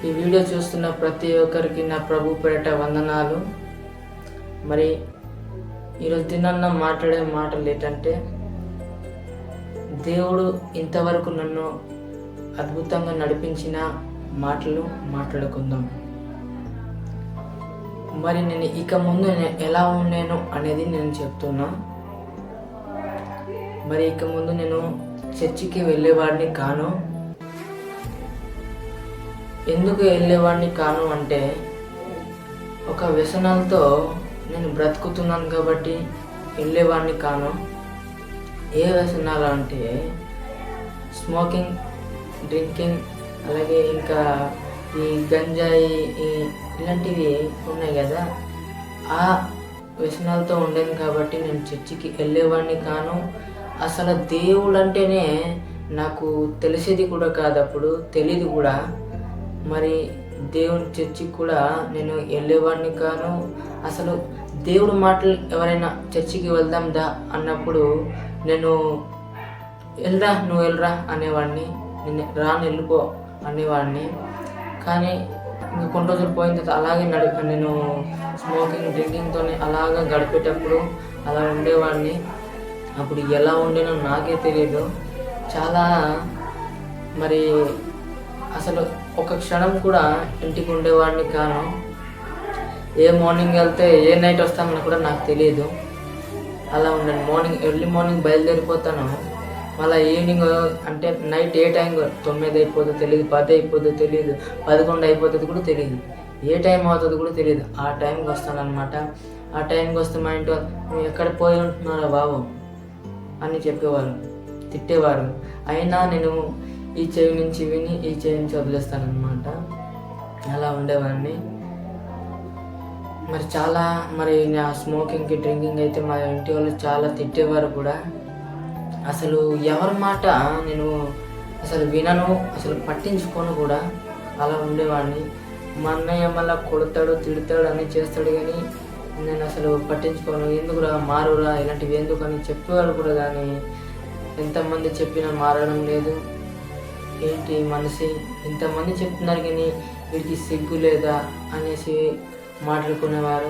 ఈ వీడియో చూస్తున్న ప్రతి ఒక్కరికి నా ప్రభు పేరిట వందనాలు. మరి ఈరోజు దినాన్న మాట్లాడే మాటలు ఏంటంటే, దేవుడు ఇంతవరకు నన్ను అద్భుతంగా నడిపించిన మాటలు మాట్లాడుకుందాం. మరి నేను ఇక ముందు నేను ఎలా ఉన్నాను అనేది నేను చెప్తున్నా. మరి ఇక ముందు నేను చర్చికి వెళ్ళేవాడిని కాను. ఎందుకు వెళ్ళేవాడిని కాను అంటే, ఒక వ్యసనాలతో నేను బ్రతుకుతున్నాను కాబట్టి వెళ్ళేవాడిని కాను. ఏ వ్యసనాలు అంటే స్మోకింగ్, డ్రింకింగ్, అలాగే ఇంకా ఈ గంజాయి ఇలాంటివి ఉన్నాయి కదా, ఆ వ్యసనాలతో ఉండేది కాబట్టి నేను చర్చికి వెళ్ళేవాడిని కాను. అసలు దేవుడు అంటేనే నాకు తెలిసేది కూడా కాదు, అప్పుడు తెలీదు కూడా. మరి దేవుని చర్చికి కూడా నేను వెళ్ళేవాడిని కాను. అసలు దేవుడు మాటలు ఎవరైనా చర్చికి వెళ్దాం దా అన్నప్పుడు నేను వెళ్ళరా, నువ్వు వెళ్ళరా అనేవాడిని, నేను రాను వెళ్ళిపో అనేవాడిని. కానీ ఇంకా కొన్ని రోజులు పోయిన తర్వాత అలాగే నేను స్మోకింగ్, డ్రింకింగ్తో అలాగా గడిపేటప్పుడు అలా ఉండేవాడిని. అప్పుడు ఎలా ఉండేనో నాకే తెలియదు. చాలా మరి అసలు ఒక క్షణం కూడా ఇంటికి ఉండేవాడిని కాను. ఏ మార్నింగ్ వెళ్తే ఏ నైట్ వస్తామని కూడా నాకు తెలియదు. అలా ఉండండి. ఎర్లీ మార్నింగ్ బయలుదేరిపోతాను, మళ్ళీ ఈవినింగ్ అంటే నైట్ ఏ టైం 9 అయిపోతుందో తెలియదు, 10 అయిపోతుందో తెలియదు, 11 అయిపోతుంది కూడా తెలియదు, ఏ టైం అవుతుంది కూడా తెలియదు. ఆ టైంకి వస్తాను అనమాట. ఆ టైంకి వస్తే మా ఇంట్లో నువ్వు ఎక్కడ పోయి ఉంటున్నారా బాబు అని చెప్పేవారు, తిట్టేవారు. అయినా నేను ఈ చెవి నుంచి విని ఈ చెవి నుంచి వదిలేస్తానమాట. అలా ఉండేవాడిని. మరి నా స్మోకింగ్కి, డ్రింకింగ్ అయితే మా ఇంటి వాళ్ళు చాలా తిట్టేవారు కూడా. అసలు ఎవరి మాట నేను అసలు వినను, అసలు పట్టించుకోను కూడా. అలా ఉండేవాడిని. మా అన్నయ్య మళ్ళీ కొడతాడు, తిడతాడు, అని చేస్తాడు, కానీ నేను అసలు పట్టించుకోను. ఎందుకురా మారురా, ఇలాంటివి ఎందుకు అని చెప్పేవారు కూడా. కానీ ఎంతమంది చెప్పినా మారడం లేదు. ఏంటి మనిషి ఇంతమంది చెప్తున్నారు కానీ వీడికి సిగ్గు లేదా అనేసి మాట్లాడుకునేవారు.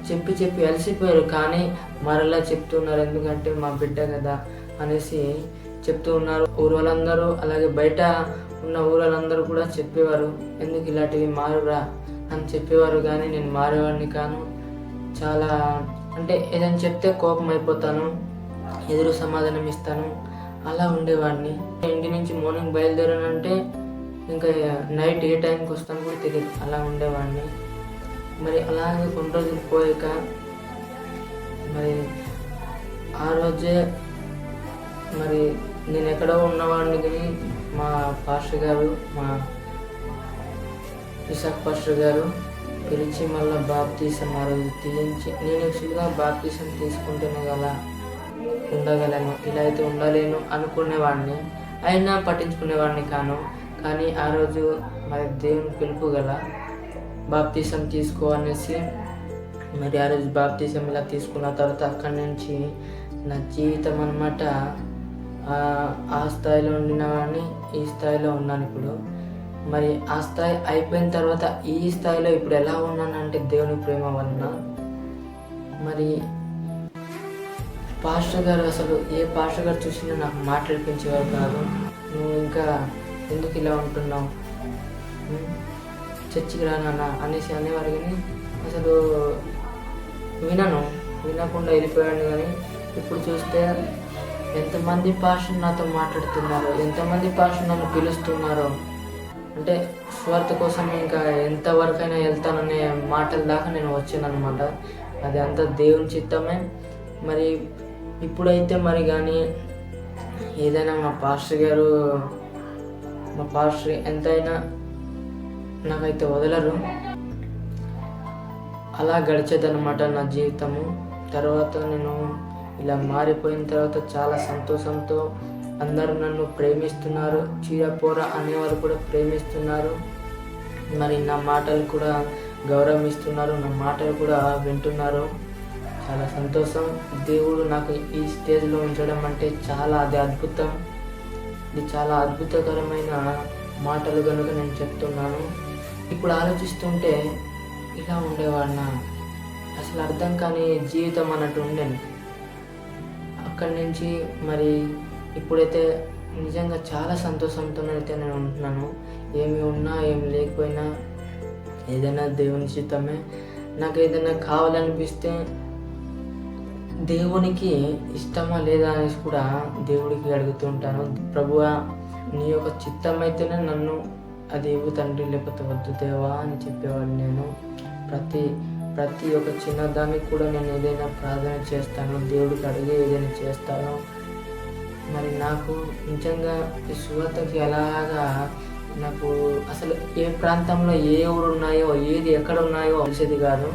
చెప్పి అలసిపోయారు, కానీ మరలా చెప్తున్నారు. ఎందుకంటే మా బిడ్డ కదా అనేసి చెప్తూ ఉన్నారు. ఊరు వాళ్ళందరూ, అలాగే బయట ఉన్న ఊరు వాళ్ళందరూ కూడా చెప్పేవారు, ఎందుకు ఇలాంటివి మారురా అని చెప్పేవారు. కానీ నేను మారేవాడిని కాను. చాలా అంటే ఏదైనా చెప్తే కోపం అయిపోతాను, ఎదురు సమాధానం ఇస్తాను. అలా ఉండేవాడిని. ఇంటి నుంచి మార్నింగ్ బయలుదేరానంటే ఇంకా నైట్ ఏ టైంకి వస్తాను కూడా తెలియదు. అలా ఉండేవాడిని. మరి అలాగే కొన్ని రోజులు పోయాక మరి ఆ రోజే మరి నేను ఎక్కడో ఉన్నవాడిని, కానీ మా పాస్టర్ గారు, మా ఇసాక్ పాస్టర్ గారు పిలిచి మళ్ళీ బాప్తీసం ఆ రోజు తీయించి, నేను యాక్చువల్గా బాప్తీసం తీసుకుంటేనే గల ఉండగలను, ఇలా అయితే ఉండలేను అనుకునేవాడిని. అయినా పట్టించుకునేవాడిని కాను. కానీ ఆ రోజు మరి దేవుని పిలుపు గల బాప్తీసం తీసుకో అనేసి మరి ఆ రోజు బాప్తీసం ఇలా తీసుకున్న తర్వాత అక్కడి నుంచి నా జీవితం అన్నమాట ఆ స్థాయిలో ఉండినవాడిని ఈ స్థాయిలో ఉన్నాను ఇప్పుడు. మరి ఆ స్థాయి అయిపోయిన తర్వాత ఈ స్థాయిలో ఇప్పుడు ఎలా ఉన్నానంటే దేవుని ప్రేమ వలన. మరి పాస్టర్ గారు, అసలు ఏ పాస్టర్ గారు చూసినా నాకు మాట్లాడిపించేవారు కాదు. నువ్వు ఇంకా ఎందుకు ఇలా ఉంటున్నావు, చర్చికి రానా అనేసి అనేవారు. కానీ అసలు వినకుండా వెళ్ళిపోయాను. కానీ ఇప్పుడు చూస్తే ఎంతమంది పాస్టర్ నాతో మాట్లాడుతున్నారో, ఎంతమంది పాస్టర్ నన్ను పిలుస్తున్నారో. అంటే స్వార్థ కోసం ఇంకా ఎంతవరకైనా వెళ్తాననే మాటల దాకా నేను వచ్చాను అనమాట. అది అంతా దేవుని చిత్తమే. మరి ఇప్పుడైతే మరి కానీ ఏదైనా మా పాస్టర్ ఎంతైనా నాకైతే వదలరు. అలా గడిచేదన్నమాట నా జీవితము. తర్వాత నేను ఇలా మారిపోయిన తర్వాత చాలా సంతోషంతో అందరూ నన్ను ప్రేమిస్తున్నారు. చీరపోర అనేవారు కూడా ప్రేమిస్తున్నారు. మరి నా మాటలు కూడా గౌరవం ఇస్తున్నారు, నా మాటలు కూడా వింటున్నారు. చాలా సంతోషం. దేవుడు నాకు ఈ స్టేజ్లో ఉంచడం అంటే అది అద్భుతం. ఇది చాలా అద్భుతకరమైన మాటలు కనుక నేను చెప్తున్నాను. ఇప్పుడు ఆలోచిస్తుంటే ఇలా ఉండేవాడినా, అసలు అర్థం కాని జీవితం అన్నట్టు ఉండేను. అక్కడి నుంచి మరి ఇప్పుడైతే నిజంగా చాలా సంతోషంతో అయితే నేను ఉంటున్నాను. ఏమి ఉన్నా ఏమి లేకపోయినా ఏదైనా దేవుని చిత్తమే. నాకు ఏదైనా కావాలనిపిస్తే దేవునికి ఇష్టమా లేదా అనేసి కూడా దేవుడికి అడుగుతుంటాను. ప్రభువా, నీ యొక్క చిత్తం అయితేనే నన్ను అది ఇవ్వు తండ్రి, లేకపోతే వద్దు దేవా అని చెప్పేవాడిని నేను. ప్రతి ఒక్క చిన్నదానికి కూడా నేను ఏదైనా ప్రార్థన చేస్తాను, దేవుడికి అడిగి ఏదైనా చేస్తాను. మరి నాకు నిజంగా ఈ సువార్తకి ఎలాగా నాకు అసలు ఏ ప్రాంతంలో ఏ ఊరు ఉన్నాయో ఏది ఎక్కడ ఉన్నాయో తెలిసేది కాదు.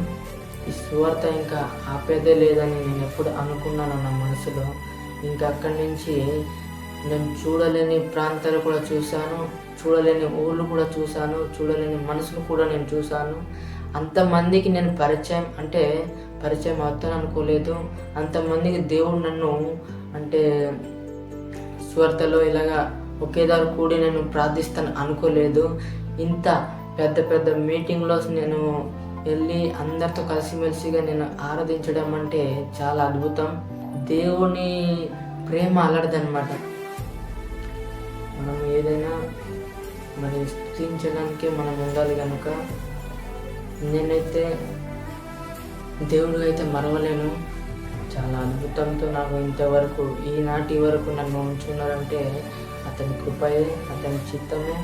ఈ సువార్త ఇంకా ఆపేదే లేదని నేను ఎప్పుడు అనుకున్నాను నా మనసులో. ఇంకా అక్కడి నుంచి నేను చూడలేని ప్రాంతాలు కూడా చూశాను, చూడలేని ఊళ్ళు కూడా చూశాను, చూడలేని మనసులు కూడా నేను చూశాను. అంతమందికి నేను పరిచయం అవుతాను అనుకోలేదు. అంతమందికి దేవుడు నన్ను అంటే సువార్తలో ఇలాగా ఒకేదారు కూడి నేను ప్రార్థిస్తాను అనుకోలేదు. ఇంత పెద్ద మీటింగ్లో నేను వెళ్ళి అందరితో కలిసిమెలిసిగా నేను ఆరాధించడం అంటే చాలా అద్భుతం. దేవుని ప్రేమ అలాంటిదన్నమాట. మనం ఏదైనా మరి స్తుతించడానికే మనం ఉండాలి కనుక నేనైతే దేవుడు అయితే మరవలేను. చాలా అద్భుతంతో నాకు ఇంతవరకు ఈనాటి వరకు నన్ను ఉంచున్నారంటే అతని కృపయే, అతని చిత్తమే.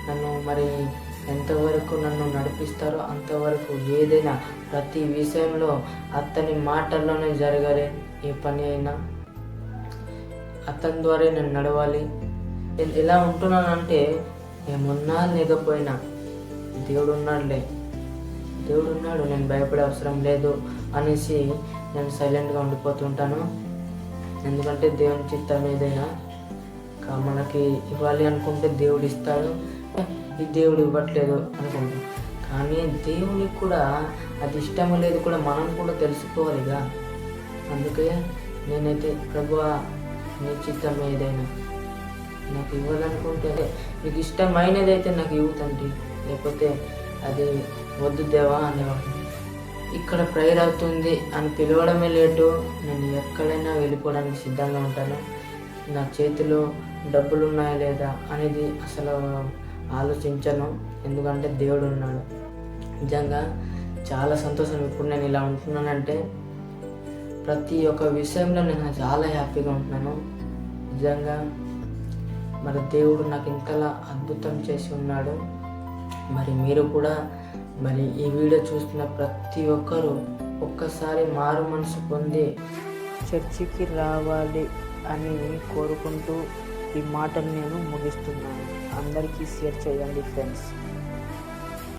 నన్ను మరి ఎంతవరకు నన్ను నడిపిస్తారో అంతవరకు ఏదైనా ప్రతి విషయంలో అతని మాటల్లోనే జరగాలి. ఏ పని అయినా అతని ద్వారా నేను నడవాలి. నేను ఎలా ఉంటున్నానంటే ఏమున్నా లేకపోయినా దేవుడు ఉన్నాడులే, దేవుడు ఉన్నాడు, నేను భయపడే అవసరం లేదు అనేసి నేను సైలెంట్గా ఉండిపోతుంటాను. ఎందుకంటే దేవుని చిత్తం ఏదైనా మనకి ఇవ్వాలి అనుకుంటే దేవుడు ఇస్తాడు, ఈ దేవుడు ఇవ్వట్లేదు అనుకుంటాం. కానీ దేవునికి కూడా అది ఇష్టమో లేదు కూడా మనం కూడా తెలుసుకోవాలిగా. అందుకే నేనైతే ప్రభువా, నీ చిత్తం ఏదైనా నాకు ఇవ్వాలనుకుంటే నీకు ఇష్టమైనదైతే నాకు ఇవ్వుతండి, లేకపోతే అది వద్దు దేవా అనేవాడు. ఇక్కడ ప్రేయర్ అవుతుంది అని పిలవడమే లేటు, నేను ఎక్కడైనా వెళ్ళిపోవడానికి సిద్ధంగా ఉంటాను. నా చేతిలో డబ్బులు ఉన్నాయా లేదా అనేది అసలు ఆలోచించను, ఎందుకంటే దేవుడు ఉన్నాడు. నిజంగా చాలా సంతోషం ఇప్పుడు నేను ఇలా ఉంటున్నానంటే. ప్రతి ఒక్క విషయంలో నేను చాలా హ్యాపీగా ఉంటున్నాను. నిజంగా మరి దేవుడు నాకు ఇంతలా అద్భుతం చేసి ఉన్నాడు. మరి మీరు కూడా మరి ఈ వీడియో చూస్తున్న ప్రతి ఒక్కరూ ఒక్కసారి మారు మనసు పొంది చర్చికి రావాలి అని కోరుకుంటూ ఈ మాటలు నేను ముగిస్తున్నాను. అందరికీ షేర్ చేయండి ఫ్రెండ్స్.